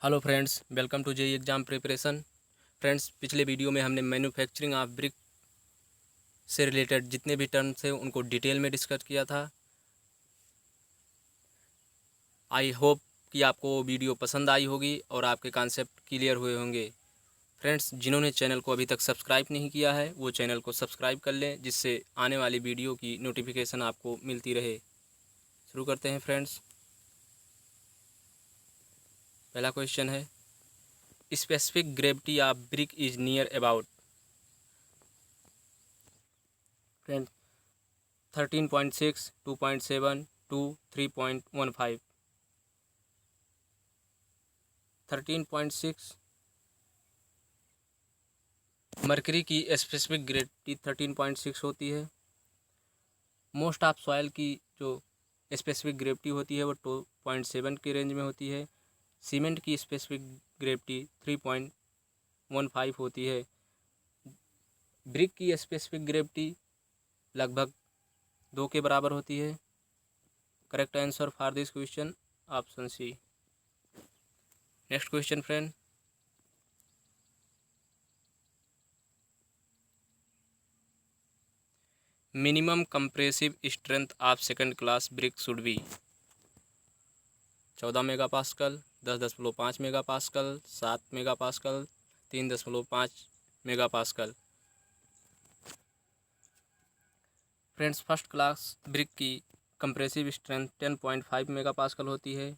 Hello friends, welcome to JE exam preparation. Friends, पिछले video में हमने मैन्युफैक्चरिंग ऑफ ब्रिक से रिलेटेड जितने भी टर्म्स थे उनको डिटेल में डिस्कस किया था। आई होप कि आपको वो वीडियो पसंद आई होगी और आपके कॉन्सेप्ट क्लियर हुए होंगे। फ्रेंड्स, जिन्होंने चैनल को अभी तक सब्सक्राइब नहीं किया है वो चैनल को सब्सक्राइब कर लें, जिससे आने वाली वीडियो की नोटिफिकेशन आपको मिलती रहे। शुरू करते हैं फ्रेंड्स। पहला क्वेश्चन है, specific gravity of brick is near about. Friends, 13.6, 2.7, 2, 3.15। 13.6 mercury की स्पेसिफिक ग्रेविटी 13.6 होती है। मोस्ट ऑफ सॉइल की जो स्पेसिफिक ग्रेविटी होती है वो 2.7 के रेंज में होती है। सीमेंट की स्पेसिफिक ग्रेविटी 3.15 होती है। ब्रिक की स्पेसिफिक ग्रेविटी लगभग 2 के बराबर होती है। Correct answer for this question option C. Next question friend, minimum compressive strength of second class brick should be. 14 mega pascal, 10.5 mega pascal, 7 mega pascal, 3.5 mega pascal. Friends, first class brick की compressive strength 10.5 mega pascal होती है।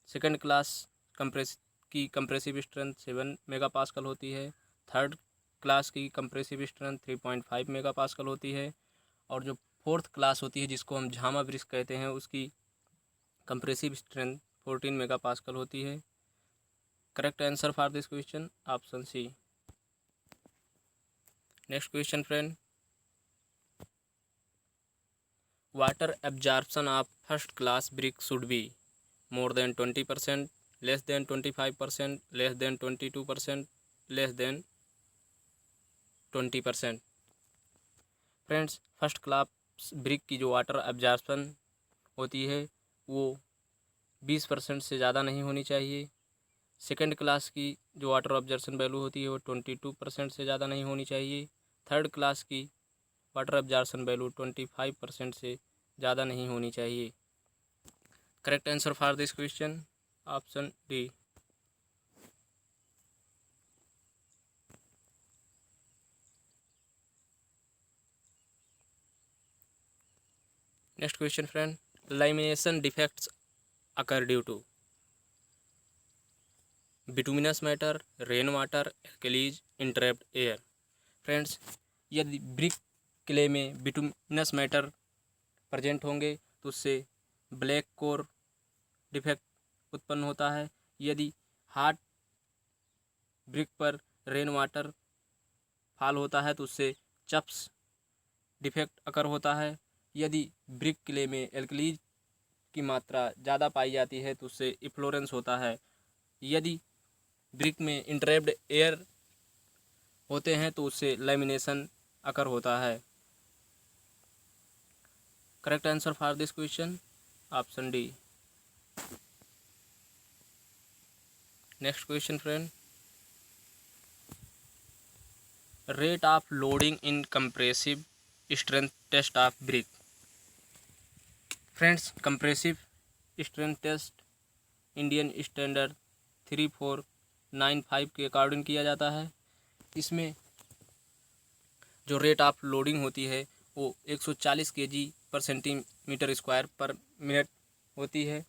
Second class compressive strength 7 mega pascal होती है। Third class की compressive strength 3.5 mega pascal होती है। और जो फोर्थ क्लास होती है जिसको हम झामा ब्रिक कहते हैं उसकी कंप्रेसिव स्ट्रेंथ 14 मेगा पास्कल होती है। Correct answer for this question option C. Next question friend, water absorption of first class brick should be more than 20%, less than 25%, less than 22%, less than 20%। Friends, first class brick की जो water absorption होती है वो 20% से ज़्यादा नहीं होनी चाहिए। सेकंड क्लास की जो वाटर ऑब्जर्वेशन वैल्यू होती है वो 22% से ज़्यादा नहीं होनी चाहिए। थर्ड क्लास की वाटर ऑब्जर्वेशन वैल्यू 25% से ज़्यादा नहीं होनी चाहिए। Correct answer for this question option D. Next question friend, lamination defects occur due to bituminous matter, rain water, alkalis, entrapped air. Friends, यदि ब्रिक क्ले में बिटुमिनस मैटर प्रेजेंट होंगे तो उससे ब्लैक कोर डिफेक्ट उत्पन्न होता है। यदि hard brick पर रेन वाटर फॉल होता है तो उससे चप्स डिफेक्ट अकर होता है। यदि ब्रिक क्ले में एल्कलीज की मात्रा ज़्यादा पाई जाती है तो उससे इफ्लोरेंस होता है। यदि ब्रिक में इंट्रैप्ड एयर होते हैं तो उससे लैमिनेशन अकर होता है। Correct answer for this question option D. Next question friend, rate of loading in compressive strength test of brick. Friends, compressive strength test Indian standard 3495 के अकॉर्डिंग किया जाता है। इसमें जो रेट ऑफ लोडिंग होती है वो 140 kg पर सेंटीमीटर स्क्वायर पर मिनट होती है।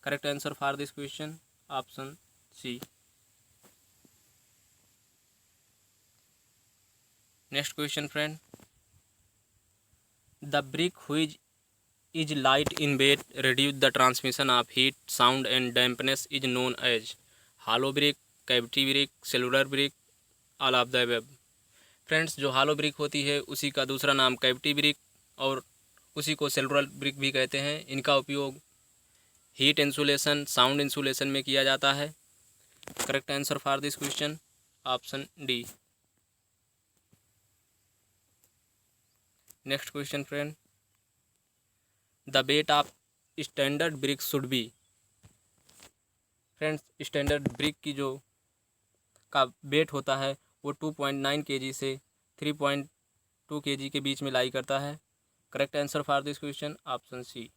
Correct answer for this question option C. Next question friend, the brick which is light in weight reduce the transmission of heat, sound and dampness is known as hollow brick, cavity brick, cellular brick, all of the above। Friends, जो hollow brick होती है उसी का दूसरा नाम cavity brick और उसी को सेलुलर ब्रिक भी कहते हैं। इनका उपयोग हीट इंसुलेशन, साउंड इंसुलेशन में किया जाता है। Correct answer for this question option D. Next question friend, the weight of standard brick should B. Friends standard brick की जो का वेट होता है वो 2.9 kg से 3.2 kg के बीच में लाई करता है। Correct answer for this question option C.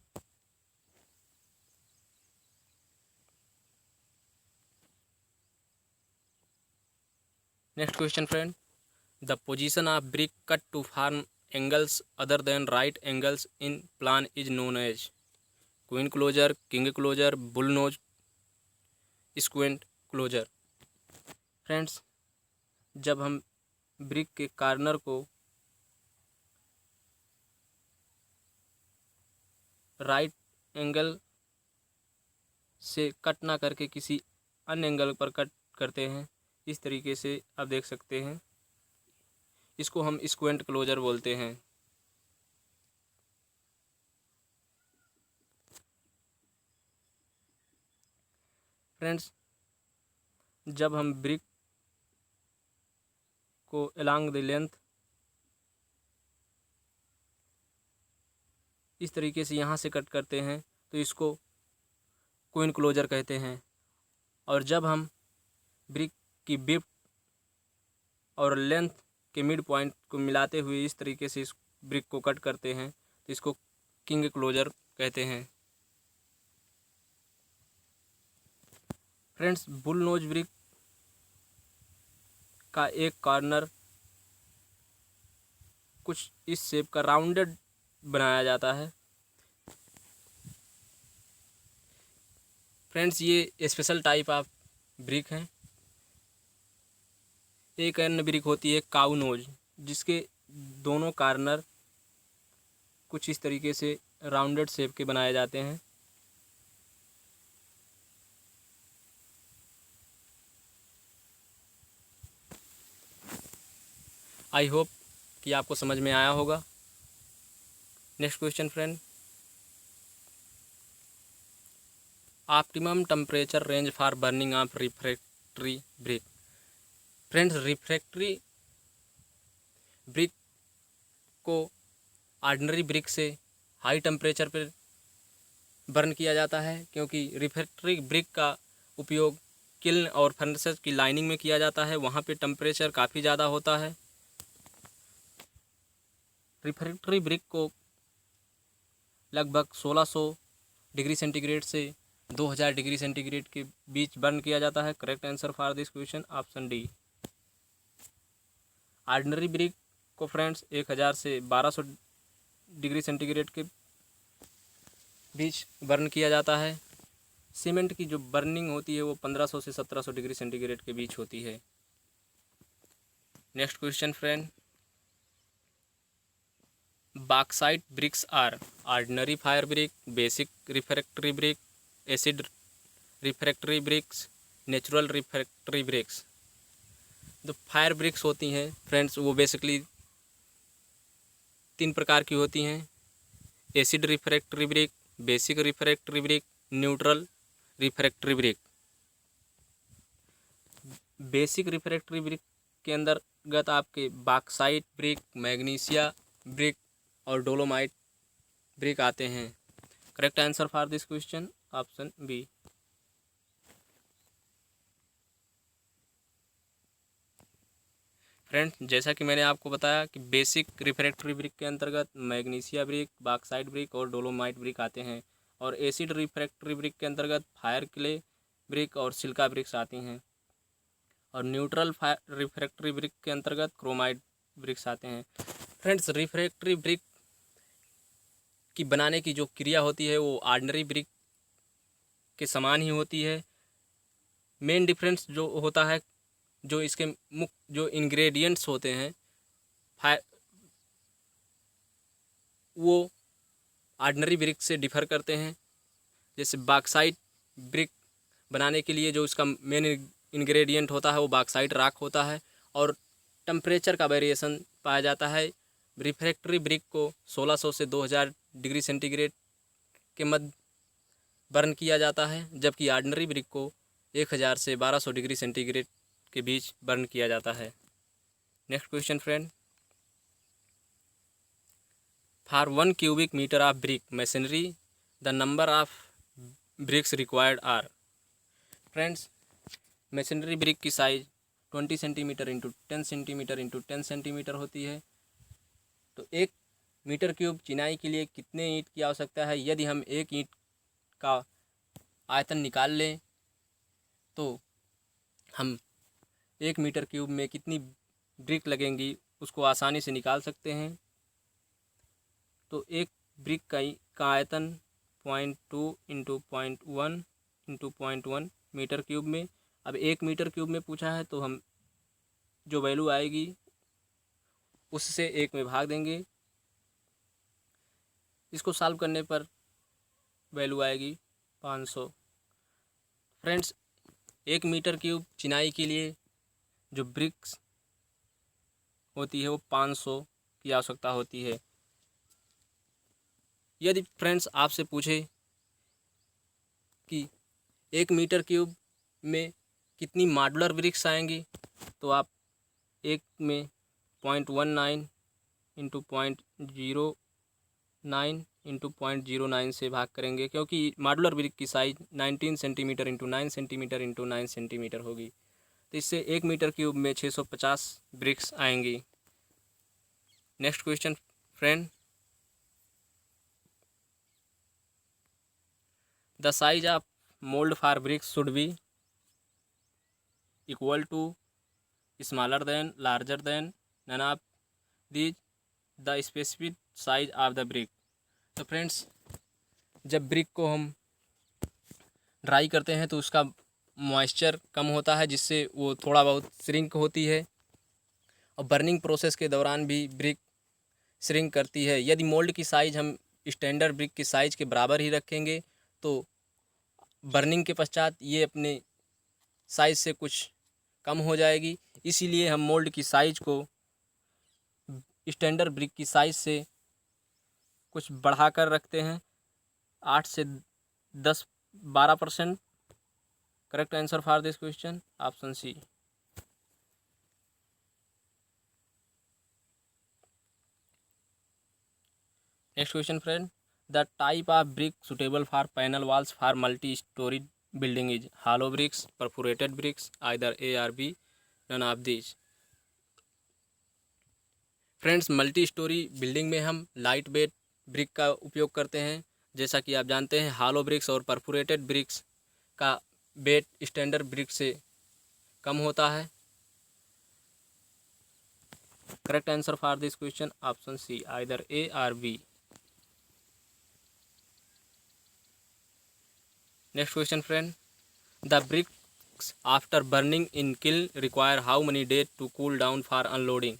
Next question friend, the position of brick cut to form angles other than right angles in plan is known as queen closer, king closer, bull nose, squint closer. Friends, जब हम brick के corner को right angle से cut ना करके किसी अन्य angle पर कट करते हैं, इस तरीके से आप देख सकते हैं, इसको हम स्क्वेंट क्लोजर बोलते हैं। फ्रेंड्स, जब हम ब्रिक को अलोंग द लेंथ इस तरीके से यहाँ से कट करते हैं तो इसको क्वीन क्लोजर कहते हैं। और जब हम ब्रिक की विड्थ और लेंथ के मिड पॉइंट को मिलाते हुए इस तरीके से इस ब्रिक को कट करते हैं तो इसको किंग क्लोजर कहते हैं। फ्रेंड्स, बुल नोज ब्रिक का एक कॉर्नर कुछ इस शेप का राउंडेड बनाया जाता है। फ्रेंड्स, ये स्पेशल टाइप ऑफ ब्रिक हैं। एक अन्य ब्रिक होती है काऊ नोज, जिसके दोनों कॉर्नर कुछ इस तरीके से राउंडेड शेप के बनाए जाते हैं। आई होप कि आपको समझ में आया होगा। Next question friend, optimum temperature range for burning of refractory brick. Friends, refractory brick को ऑर्डिनरी ब्रिक से हाई टेम्परेचर पर बर्न किया जाता है, क्योंकि रिफ्रैक्टरी ब्रिक का उपयोग किल्न और फर्नेसेस की लाइनिंग में किया जाता है। वहाँ पे टेम्परेचर काफ़ी ज़्यादा होता है। रिफ्रैक्टरी ब्रिक को लगभग 1600 डिग्री सेंटीग्रेड से 2000 डिग्री सेंटीग्रेड के बीच बर्न किया जाता है। Correct answer for this question option D. Ordinary brick को फ्रेंड्स 1000 से 1200 डिग्री सेंटीग्रेड के बीच बर्न किया जाता है। सीमेंट की जो बर्निंग होती है वो 1500 से 1700 डिग्री सेंटीग्रेड के बीच होती है। Next question friend, bauxite bricks are ordinary fire brick, basic refractory brick, acid refractory bricks, natural refractory bricks. जो फायर ब्रिक्स होती हैं फ्रेंड्स, वो बेसिकली 3 प्रकार की होती हैं: acid refractory brick, basic refractory brick, neutral refractory brick. Basic refractory brick के अंतर्गत आपके बॉक्साइट ब्रिक, मैग्नीशिया ब्रिक और डोलोमाइट ब्रिक आते हैं। Correct answer for this question option B. Friends, जैसा कि मैंने आपको बताया कि बेसिक रिफ्रैक्टरी ब्रिक के अंतर्गत मैग्नीशिया ब्रिक, बॉक्साइट ब्रिक और डोलोमाइट ब्रिक आते हैं। और एसिड रिफ्रैक्टरी ब्रिक के अंतर्गत फायर क्ले ब्रिक और सिलिका ब्रिक्स आती हैं। और न्यूट्रल फायर रिफ्रैक्टरी ब्रिक के अंतर्गत क्रोमाइट ब्रिक्स आते हैं। फ्रेंड्स, रिफ्रैक्टरी ब्रिक की बनाने की जो क्रिया होती है वो ऑर्डिनरी ब्रिक के समान ही होती है। मेन डिफरेंस जो होता है, जो इसके मुख्य जो इंग्रेडिएंट्स होते हैं वो ऑर्डिनरी ब्रिक से डिफ़र करते हैं। जैसे बॉक्साइट ब्रिक बनाने के लिए जो इसका मेन इंग्रेडिएंट होता है वो बॉक्साइट रॉक होता है और टेम्परेचर का वेरिएशन पाया जाता है। रिफ्रैक्टरी ब्रिक को 1600 से 2000 डिग्री सेंटीग्रेड के मध्य बर्न किया जाता है, जबकि ऑर्डिनरी ब्रिक को 1000 से 1200 डिग्री सेंटीग्रेड के बीच बर्न किया जाता है। Next question friend, for 1 cubic metre of brick masonry the number of bricks required are. Friends, masonry brick की size 20 centimetre into 10 centimetre into 10 centimetre होती है। तो 1 मीटर क्यूब चिनाई के लिए कितने ईंट की आवश्यकता है? यदि हम 1 ईंट का आयतन निकाल लें तो हम 1 मीटर क्यूब में कितनी ब्रिक लगेंगी उसको आसानी से निकाल सकते हैं। तो एक ब्रिक का आयतन 0.2 इंटू 0.1 इंटू 0.1 मीटर क्यूब में। अब 1 मीटर क्यूब में पूछा है तो हम जो वैल्यू आएगी उससे 1 में भाग देंगे। इसको सॉल्व करने पर वैल्यू आएगी 500। फ्रेंड्स, 1 मीटर क्यूब चिनाई के लिए जो ब्रिक्स होती है वो 500 की आवश्यकता होती है। यदि फ्रेंड्स आपसे पूछे कि 1 मीटर क्यूब में कितनी मॉड्यूलर ब्रिक्स आएंगी तो आप 1 में 0.19 इंटू 0.09 इंटू 0.09 से भाग करेंगे, क्योंकि मॉड्यूलर ब्रिक की size 19 centimetre into 9 centimetre into 9 centimetre होगी। तो इससे 1 मीटर क्यूब में 650 ब्रिक्स आएंगी। Next question friend, the size of mould for bricks should be equal to, smaller than, larger than, none of these, the specific size of the brick. तो friends, जब brick को हम dry करते हैं तो उसका मॉइस्चर कम होता है, जिससे वो थोड़ा बहुत श्रिंक होती है, और बर्निंग प्रोसेस के दौरान भी ब्रिक श्रिंक करती है। यदि मोल्ड की साइज़ हम स्टैंडर्ड ब्रिक की साइज़ के बराबर ही रखेंगे तो बर्निंग के पश्चात ये अपने साइज़ से कुछ कम हो जाएगी। इसीलिए हम मोल्ड की साइज़ को स्टैंडर्ड ब्रिक की साइज़ से कुछ बढ़ा कर रखते हैं, 8 से 10-12%। Correct answer for this question option C. Next question friend, the type of brick suitable for panel walls for multi storey building is hollow bricks, perforated bricks, either A or B, none of these। Friends, multi storey building में हम light weight brick का उपयोग करते हैं। जैसा कि आप जानते हैं, hollow ब्रिक्स और परफोरेटेड ब्रिक्स का वेट स्टैंडर्ड ब्रिक से कम होता है। Correct answer for this question option C, either A और B। Next question friend, the bricks after burning in kiln require how many days to cool down for unloading.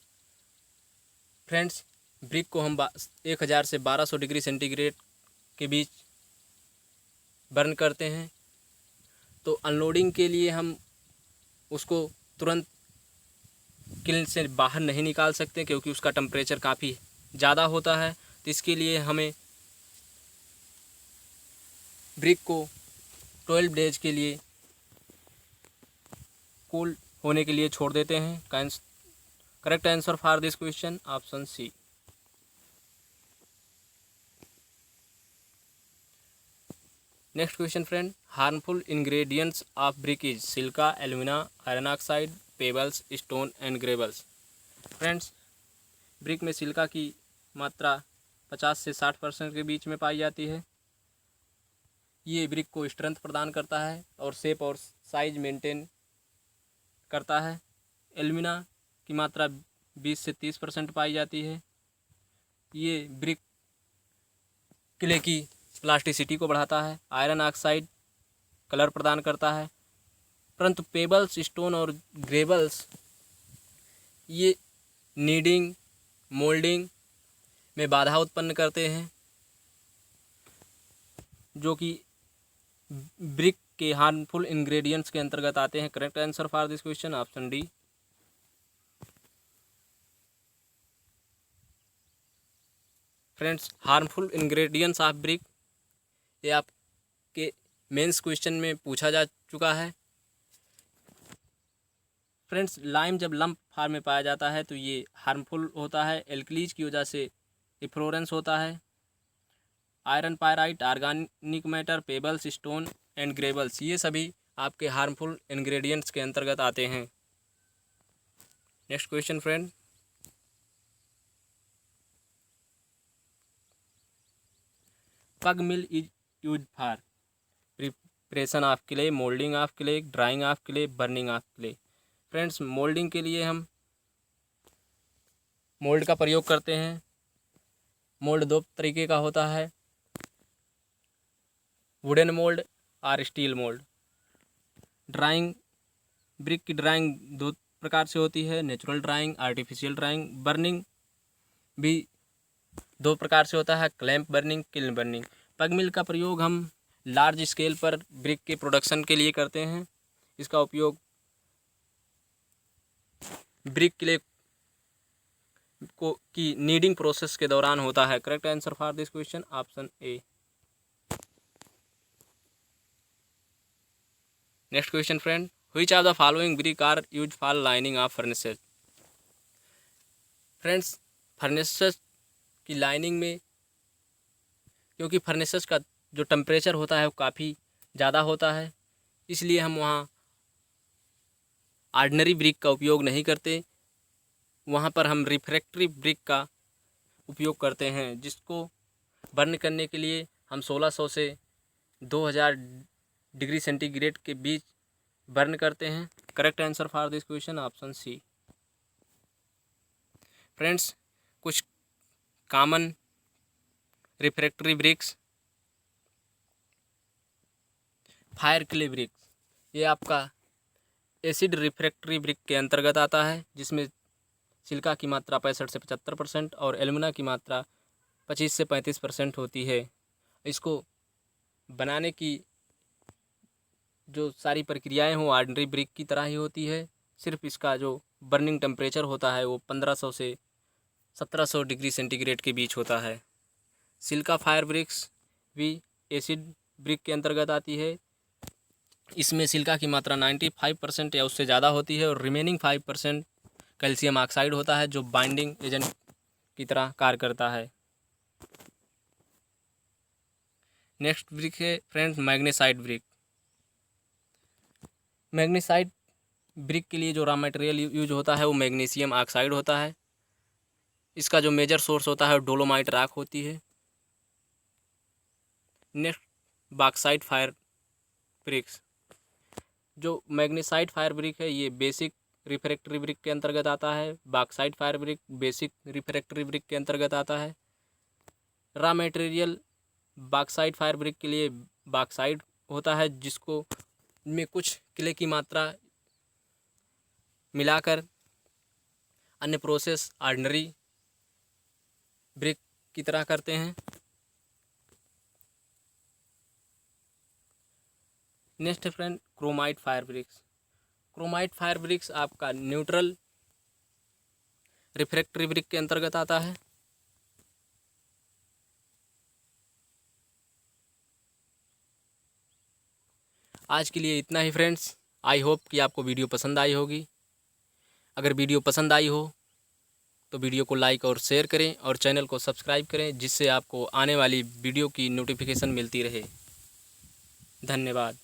Friends, brick को हम 1000 से 1200 degree centigrade के बीच burn करते हैं, तो unloading के लिए हम उसको तुरंत किल्न से बाहर नहीं निकाल सकते, क्योंकि उसका टेम्परेचर काफ़ी ज़्यादा होता है। तो इसके लिए हमें ब्रिक को 12 डेज के लिए कूल होने के लिए छोड़ देते हैं। Correct answer for this question option C. Next question friend, harmful ingredients of brick is silica, alumina, iron oxide, pebbles, stone and gravels. Friends, brick में सिलिका की मात्रा 50 से 60% के बीच में पाई जाती है। ये ब्रिक को स्ट्रेंथ प्रदान करता है और शेप और साइज मेंटेन करता है। एल्यूमिना की मात्रा 20 से 30% पाई जाती है। ये ब्रिक क्ले की प्लास्टिसिटी को बढ़ाता है। आयरन ऑक्साइड कलर प्रदान करता है। परंतु पेबल्स, स्टोन और ग्रेवल्स ये नीडिंग, मोल्डिंग में बाधा उत्पन्न करते हैं, जो कि ब्रिक के हार्मफुल इंग्रेडिएंट्स के अंतर्गत आते हैं। Correct answer for this question option D. Friends, harmful ingredients of brick ये आपके मेंस क्वेश्चन में पूछा जा चुका है। फ्रेंड्स, लाइम जब लंप फॉर्म में पाया जाता है तो ये हार्मफुल होता है। एल्कलीज की वजह से इफ्लोरेंस होता है। Iron pyrite, organic matter, pebbles, stone and gravels ये सभी आपके हार्मफुल इंग्रेडिएंट्स के अंतर्गत आते हैं। नेक्स्ट क्वेश्चन फ्रेंड, पग mill is use for preparation of clay, moulding of clay, drying of clay, burning of clay. Friends, moulding के लिए हम मोल्ड का प्रयोग करते हैं। मोल्ड दो तरीके का होता है, वुडन मोल्ड और स्टील मोल्ड। ड्राइंग, ब्रिक की ड्राइंग दो प्रकार से होती है, natural drying, artificial drying. Burning भी दो प्रकार से होता है, क्लैंप बर्निंग, किल्न बर्निंग। पग मिल का प्रयोग हम लार्ज स्केल पर ब्रिक के प्रोडक्शन के लिए करते हैं। इसका उपयोग ब्रिक क्ले को की नीडिंग प्रोसेस के दौरान होता है। Correct answer for this question option A. Next question friend, which of the following brick are use for lining of furnaces. Friends, furnaces की लाइनिंग में, क्योंकि फर्नेसेस का जो टेम्परेचर होता है वो काफ़ी ज़्यादा होता है, इसलिए हम वहाँ ऑर्डिनरी ब्रिक का उपयोग नहीं करते। वहाँ पर हम रिफ्रैक्टरी ब्रिक का उपयोग करते हैं, जिसको बर्न करने के लिए हम 1600 से 2000 डिग्री सेंटीग्रेड के बीच बर्न करते हैं। Correct answer for this question option C. Friends, कुछ common refractory bricks, fire clay bricks, ये आपका एसिड रिफ्रैक्टरी ब्रिक के अंतर्गत आता है, जिसमें सिलिका की मात्रा 65 से 75% और एल्यूमिना की मात्रा 25 से 35% होती है। इसको बनाने की जो सारी प्रक्रियाएं हो ऑर्डिनरी ब्रिक की तरह ही होती है, सिर्फ इसका जो बर्निंग टेम्परेचर होता है वो 1500 से 1700 डिग्री सेंटीग्रेड के बीच होता है। सिलिका फायर ब्रिक्स भी एसिड ब्रिक के अंतर्गत आती है। इसमें सिलिका की मात्रा 95% या उससे ज़्यादा होती है और रिमेनिंग 5% कैल्शियम ऑक्साइड होता है, जो बाइंडिंग एजेंट की तरह कार्य करता है। नेक्स्ट ब्रिक है friends magnesite brick. Magnesite brick के लिए जो रॉ मटेरियल यूज होता है वो मैग्नीशियम ऑक्साइड होता है। इसका जो मेजर सोर्स होता है वो डोलोमाइट रॉक होती है। Next bauxite fire bricks. जो मैग्नेसाइट फायर ब्रिक है ये बेसिक रिफ्रैक्टरी ब्रिक के अंतर्गत आता है। Bauxite fire brick basic refractory brick के अंतर्गत आता है। Raw material bauxite fire brick के लिए बॉक्साइट होता है, जिसको में कुछ क्ले की मात्रा मिलाकर अन्य प्रोसेस ऑर्डिनरी ब्रिक की तरह करते हैं। Next friend, chromite fire bricks. Chromite fire bricks आपका न्यूट्रल रिफ्रैक्टरी ब्रिक के अंतर्गत आता है। आज के लिए इतना ही फ्रेंड्स। आई होप कि आपको वीडियो पसंद आई होगी। अगर वीडियो पसंद आई हो तो वीडियो को लाइक और शेयर करें और चैनल को सब्सक्राइब करें, जिससे आपको आने वाली वीडियो की नोटिफिकेशन मिलती रहे। धन्यवाद।